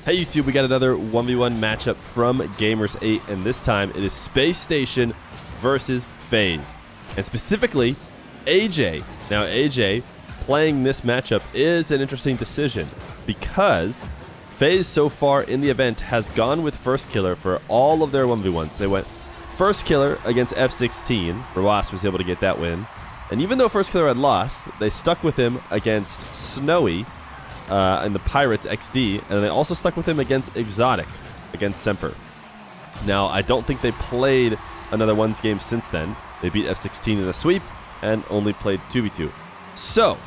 Hey YouTube, we got another 1v1 matchup from Gamers8, and this time it is Space Station versus FaZe, and specifically AJ. Now AJ playing this matchup is an interesting decision because FaZe so far in the event has gone with Firstkiller for all of their 1v1s. They went Firstkiller against F16. Rawas was able to get that win, and even though Firstkiller had lost, they stuck with him against Snowy and the Pirates XD, and they also stuck with him against Exotic, against Semper. Now, I don't think they played another ones game since then. They beat F16 in a sweep and only played 2v2. So,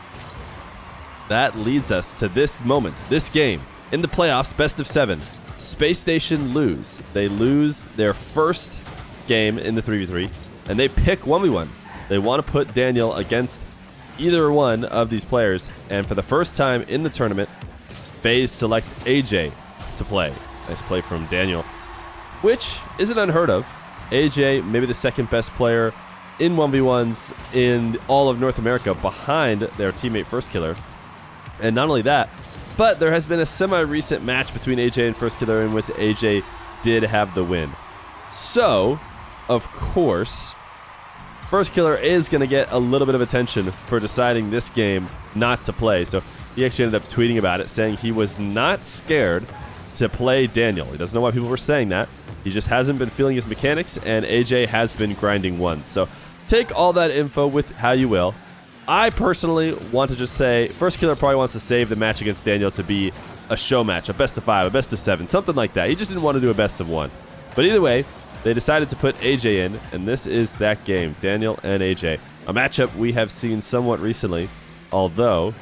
that leads us to this moment, this game. In the playoffs, best of 7, Space Station lose. They lose their first game in the 3v3, and they pick 1v1. They want to put Daniel against either one of these players, and for the first time in the tournament, FaZe select AJ to play. Nice play from Daniel, which isn't unheard of. AJ, maybe the second best player in 1v1s in all of North America behind their teammate Firstkiller. And not only that, but there has been a semi-recent match between AJ and Firstkiller in which AJ did have the win. So, of course, Firstkiller is going to get a little bit of attention for deciding this game not to play. So he actually ended up tweeting about it, saying he was not scared to play Daniel. He doesn't know why people were saying that. He just hasn't been feeling his mechanics, and AJ has been grinding ones. So take all that info with how you will. I personally want to just say Firstkiller probably wants to save the match against Daniel to be a show match, a best of 5, a best of 7, something like that. He just didn't want to do a best of 1. But either way, they decided to put AJ in, and this is that game, Daniel and AJ. A matchup we have seen somewhat recently, although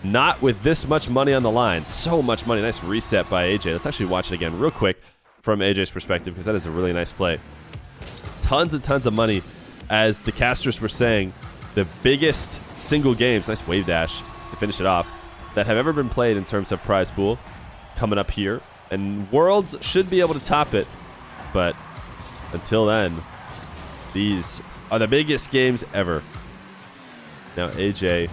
not with this much money on the line. So much money. Nice reset by AJ. Let's actually watch it again real quick from AJ's perspective, because that is a really nice play. Tons and tons of money. As the casters were saying, the biggest single games, nice wave dash to finish it off, that have ever been played in terms of prize pool coming up here. And Worlds should be able to top it, but until then, these are the biggest games ever. Now AJ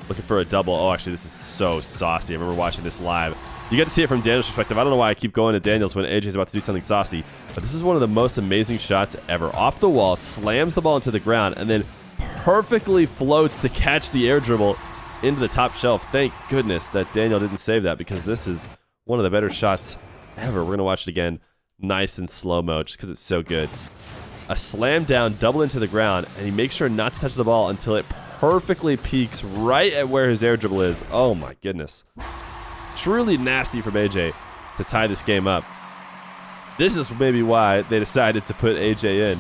looking for a double. Oh, actually, this is so saucy. I remember watching this live. You get to see it from Daniel's perspective. I don't know why I keep going to Daniel's when AJ's about to do something saucy, but this is one of the most amazing shots ever. Off the wall, slams the ball into the ground, and then perfectly floats to catch the air dribble into the top shelf. Thank goodness that Daniel didn't save that, because this is one of the better shots ever. We're going to watch it again. Nice and slow-mo, just because it's so good. A slam down, double into the ground, and he makes sure not to touch the ball until it perfectly peaks right at where his air dribble is. Oh my goodness. Truly nasty from AJ to tie this game up. This is maybe why they decided to put AJ in.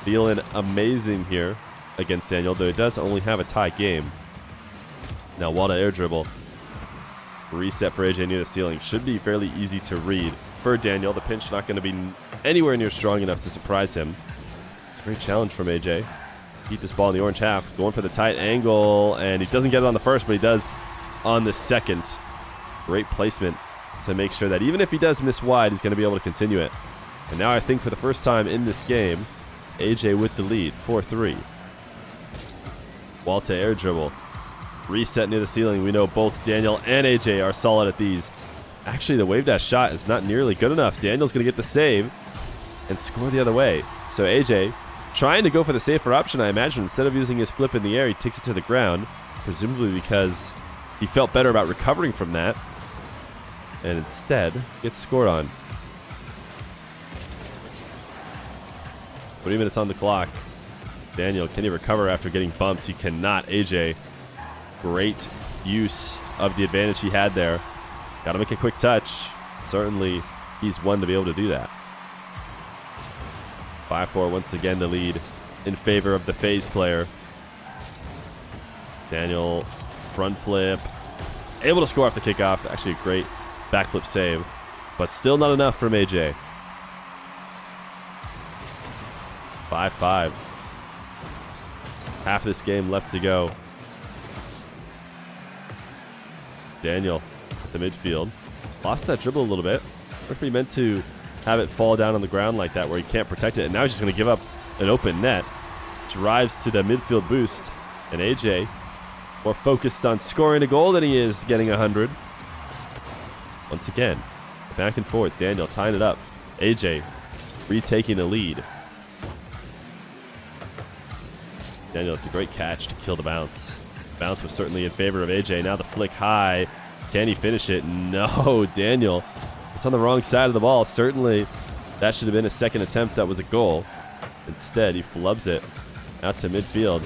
Feeling amazing here against Daniel, though he does only have a tie game. Now Walda air dribble. Reset for AJ near the ceiling. Should be fairly easy to read. For Daniel, the pinch not going to be anywhere near strong enough to surprise him. It's a great challenge from AJ. Beat this ball in the orange half, going for the tight angle, and he doesn't get it on the first, but he does on the second. Great placement to make sure that even if he does miss wide, he's going to be able to continue it. And now I think for the first time in this game, AJ with the lead, 4-3. Walta air dribble. Reset near the ceiling. We know both Daniel and AJ are solid at these. Actually, the wave dash shot is not nearly good enough. Daniel's going to get the save and score the other way. So AJ trying to go for the safer option, I imagine. Instead of using his flip in the air, he takes it to the ground, presumably because he felt better about recovering from that, and instead gets scored on. 20 minutes on the clock. Daniel, can he recover after getting bumped? He cannot. AJ, great use of the advantage he had there. Got to make a quick touch. Certainly, he's one to be able to do that. 5-4, once again, the lead in favor of the FaZe player. Daniel, front flip. Able to score off the kickoff. Actually, a great backflip save. But still not enough from AJ. 5-5. Half this game left to go. Daniel at the midfield. Lost that dribble a little bit. Referee meant to have it fall down on the ground like that where he can't protect it. And now he's just going to give up an open net. Drives to the midfield boost. And AJ more focused on scoring a goal than he is getting 100. once again. Back and forth. Daniel tying it up. AJ retaking the lead. Daniel, it's a great catch to kill the bounce. Bounce was certainly in favor of AJ. Now the flick high. Can he finish it? No, Daniel. It's on the wrong side of the ball. Certainly, that should have been a second attempt. That was a goal. Instead, he flubs it out to midfield.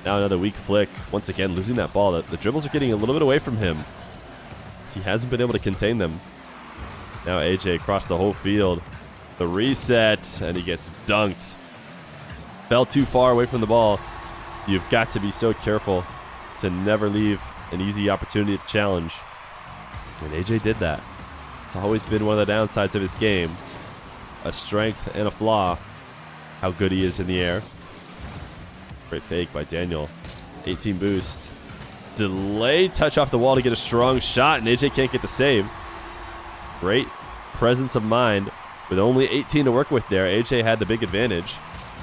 Now another weak flick. Once again, losing that ball. The dribbles are getting a little bit away from him. He hasn't been able to contain them. Now AJ across the whole field. The reset, and he gets dunked. Fell too far away from the ball. You've got to be so careful to never leave an easy opportunity to challenge. And AJ did that. It's always been one of the downsides of his game. A strength and a flaw. How good he is in the air. Great fake by Daniel. 18 boost. Delay touch off the wall to get a strong shot, and AJ can't get the save. Great presence of mind. With only 18 to work with there, AJ had the big advantage.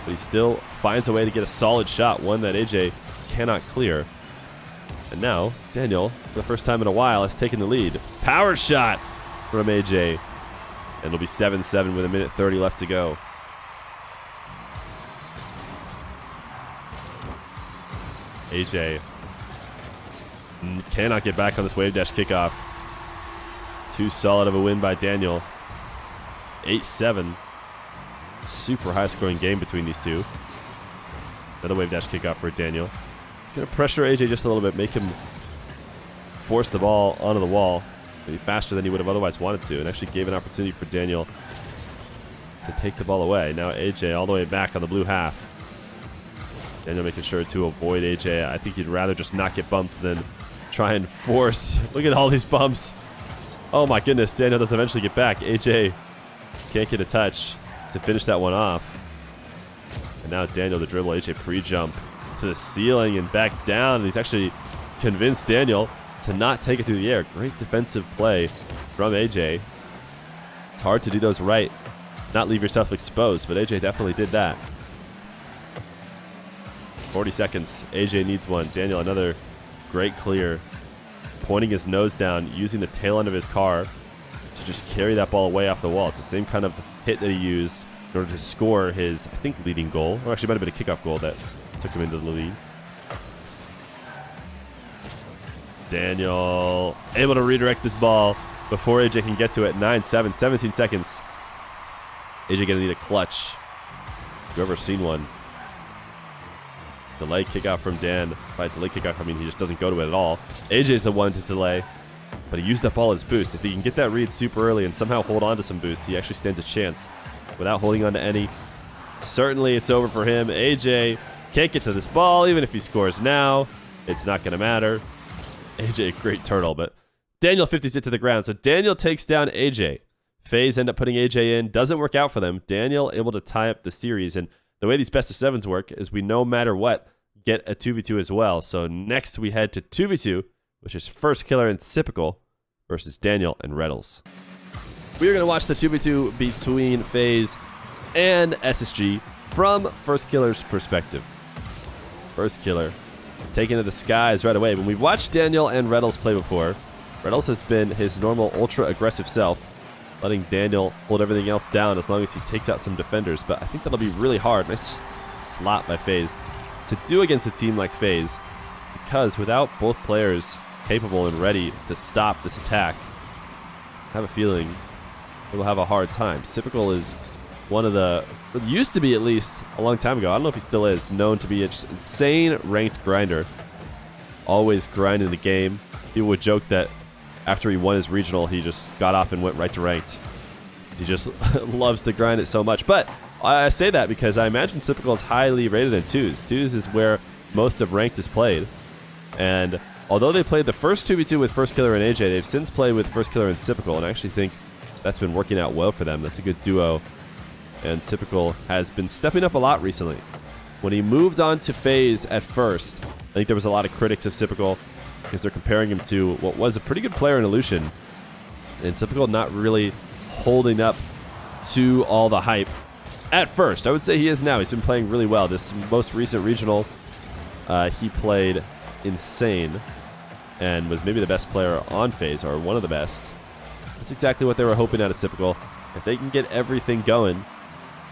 But he still finds a way to get a solid shot, one that AJ cannot clear. And now, Daniel, for the first time in a while, has taken the lead. Power shot from AJ. And it'll be 7-7 with 1:30 left to go. AJ cannot get back on this wave dash kickoff. Too solid of a win by Daniel. 8-7. Super high scoring game between these two. Another wave dash kickoff for Daniel. It's going to pressure AJ just a little bit, make him force the ball onto the wall maybe faster than he would have otherwise wanted to, and actually gave an opportunity for Daniel to take the ball away. Now AJ all the way back on the blue half. Daniel making sure to avoid AJ. I think he'd rather just not get bumped than try and force. Look at all these bumps. Oh my goodness, Daniel does eventually get back. AJ can't get a touch to finish that one off. And now Daniel the dribble. AJ pre-jump to the ceiling and back down. And he's actually convinced Daniel to not take it through the air. Great defensive play from AJ. It's hard to do those right, not leave yourself exposed, but AJ definitely did that. 40 seconds. AJ needs one. Daniel, another great clear. Pointing his nose down, using the tail end of his car to just carry that ball away off the wall. It's the same kind of hit that he used in order to score his, I think, leading goal. Or actually, it might have been a kickoff goal that took him into the lead. Daniel able to redirect this ball before AJ can get to it. 9-7, 17 seconds. AJ gonna need a clutch. Have you ever seen one? Delay kickoff from Dan. By delay kickoff, I mean he just doesn't go to it at all. AJ's the one to delay, but he used up all his boost. If he can get that read super early and somehow hold on to some boost, he actually stands a chance without holding on to any. Certainly it's over for him. AJ can't get to this ball. Even if he scores now, it's not going to matter. AJ, great turtle, but Daniel 50s it to the ground. So Daniel takes down AJ. FaZe end up putting AJ in. Doesn't work out for them. Daniel able to tie up the series. And the way these best of sevens work is we no matter what get a 2v2 as well. So next we head to 2v2, which is Firstkiller and Typical versus Daniel and Reddles. We are going to watch the 2v2 between FaZe and SSG from Firstkiller's perspective. Firstkiller taking to the skies right away. When we've watched Daniel and Reddles play before, Reddles has been his normal ultra aggressive self, letting Daniel hold everything else down as long as he takes out some defenders. But I think that'll be really hard. Nice slot by FaZe to do against a team like FaZe, because without both players capable and ready to stop this attack, I have a feeling we'll have a hard time. Typical is one of the, used to be at least a long time ago, I don't know if he still is, known to be an insane ranked grinder. Always grinding the game. People would joke that after he won his regional, he just got off and went right to ranked. He just loves to grind it so much. But I say that because I imagine Typical is highly rated in twos. Twos is where most of ranked is played. And although they played the first 2v2 with Firstkiller and AJ, they've since played with Firstkiller and Typical, and I actually think that's been working out well for them. That's a good duo. And Typical has been stepping up a lot recently. When he moved on to FaZe at first, I think there was a lot of critics of Typical because they're comparing him to what was a pretty good player in Illusion. And Typical not really holding up to all the hype at first. I would say he is now. He's been playing really well. This most recent regional, he played insane and was maybe the best player on FaZe, or one of the best. That's exactly what they were hoping out of Typical. If they can get everything going,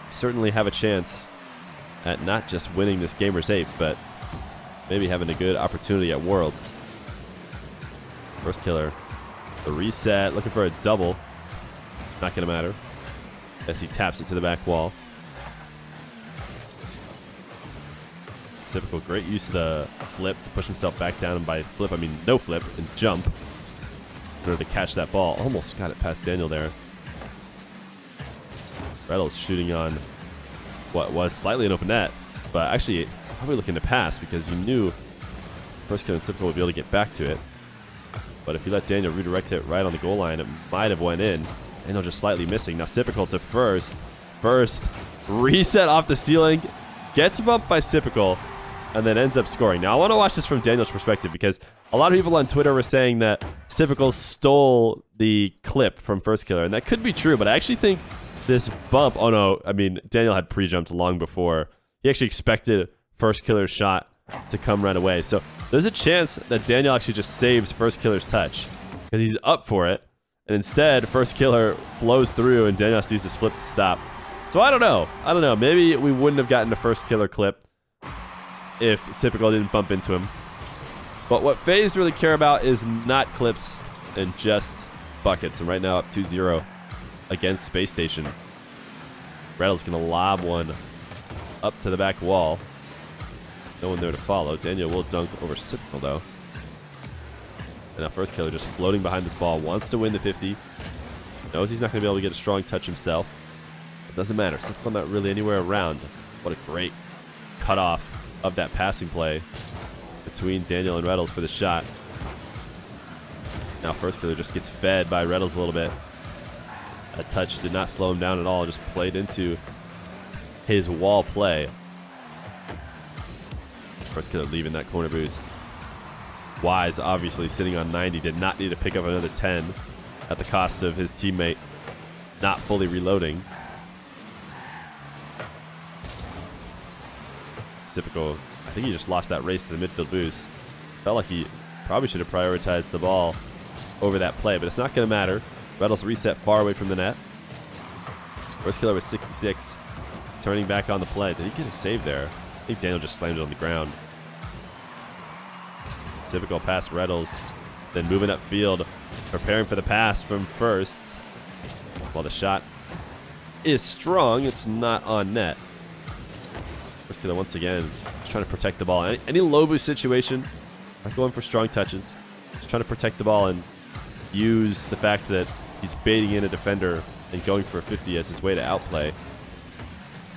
certainly have a chance at not just winning this Gamers8, but maybe having a good opportunity at Worlds. Firstkiller, the reset, looking for a double. Not going to matter as he taps it to the back wall. Typical, great use of the flip to push himself back down, and by flip I mean no flip, and jump in order to catch that ball. Almost got it past Daniel there. Reynolds shooting on what was slightly an open net, but actually probably looking to pass because he knew Firstkiller and Typical would be able to get back to it. But if you let Daniel redirect it right on the goal line, it might have went in. Daniel just slightly missing. Now Typical to first. First, reset off the ceiling, gets bumped by Typical, and then ends up scoring. Now I want to watch this from Daniel's perspective because a lot of people on Twitter were saying that Typical stole the clip from Firstkiller, and that could be true, but I actually think this bump, oh no, I mean, Daniel had pre-jumped long before. He actually expected Firstkiller's shot to come right away. So there's a chance that Daniel actually just saves Firstkiller's touch because he's up for it. And instead, Firstkiller flows through and Daniel has to use his flip to stop. So I don't know. Maybe we wouldn't have gotten a Firstkiller clip if Typical didn't bump into him. But what FaZe really care about is not clips and just buckets. And right now up 2-0 against Space Station. Reynolds going to lob one up to the back wall. No one there to follow. Daniel will dunk over Typical though. And now Firstkiller just floating behind this ball. Wants to win the 50. Knows he's not going to be able to get a strong touch himself. It doesn't matter. Typical not really anywhere around. What a great cutoff of that passing play between Daniel and Reynolds for the shot. Now Firstkiller just gets fed by Reynolds a little bit. That touch did not slow him down at all. Just played into his wall play. Firstkiller leaving that corner boost. Wise, obviously sitting on 90, did not need to pick up another 10 at the cost of his teammate not fully reloading. Typical, I think he just lost that race to the midfield boost. Felt like he probably should have prioritized the ball over that play, but it's not going to matter. Reynolds reset far away from the net. Firstkiller was 66, turning back on the play. Did he get a save there? I think Daniel just slammed it on the ground. Typical pass Reynolds, then moving upfield, preparing for the pass from first. While the shot is strong, it's not on net. Firstkiller once again just trying to protect the ball. Any low boost situation, not going for strong touches. Just trying to protect the ball and use the fact that he's baiting in a defender and going for a 50 as his way to outplay.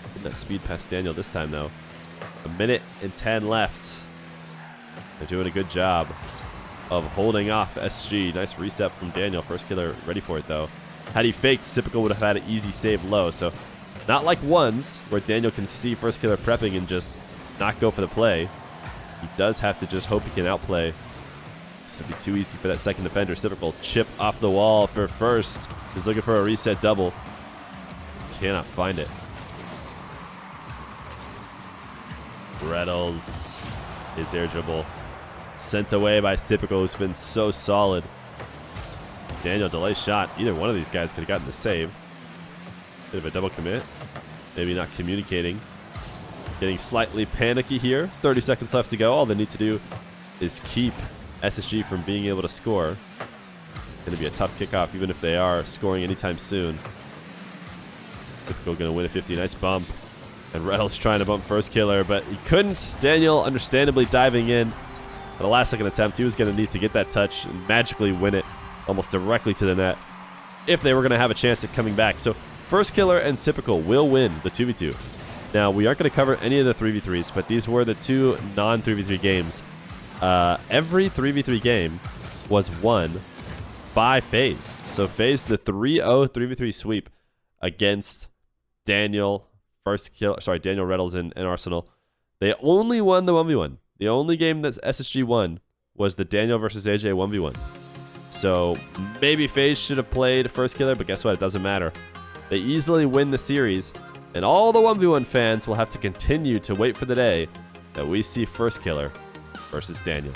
Getting that speed past Daniel this time though. 1:10 left. They're doing a good job of holding off SG. Nice reset from Daniel. Firstkiller ready for it though. Had he faked, Typical would have had an easy save low. So not like ones where Daniel can see Firstkiller prepping and just not go for the play. He does have to just hope he can outplay. It's going to be too easy for that second defender. Typical chip off the wall for first. He's looking for a reset double. Cannot find it. Reynolds, his air dribble sent away by Typical, who's been so solid. Daniel delays shot. Either one of these guys could have gotten the save. Bit of a double commit. Maybe not communicating. Getting slightly panicky here. 30 seconds left to go. All they need to do is keep SSG from being able to score. Going to be a tough kickoff even if they are scoring anytime soon. Typical going to win a 50. Nice bump. And Reynolds trying to bump Firstkiller, but he couldn't. Daniel understandably diving in. At the last second attempt, he was going to need to get that touch and magically win it almost directly to the net if they were going to have a chance at coming back. So Firstkiller and Typical will win the 2v2. Now, we aren't going to cover any of the 3v3s, but these were the two non-3v3 games. Every 3v3 game was won by FaZe. So FaZe, the 3-0 3v3 sweep against Daniel Reynolds and Arsenal. They only won the 1v1. The only game that SSG won was the Daniel versus AJ 1v1. So maybe FaZe should have played Firstkiller, but guess what? It doesn't matter. They easily win the series, and all the 1v1 fans will have to continue to wait for the day that we see Firstkiller versus Daniel.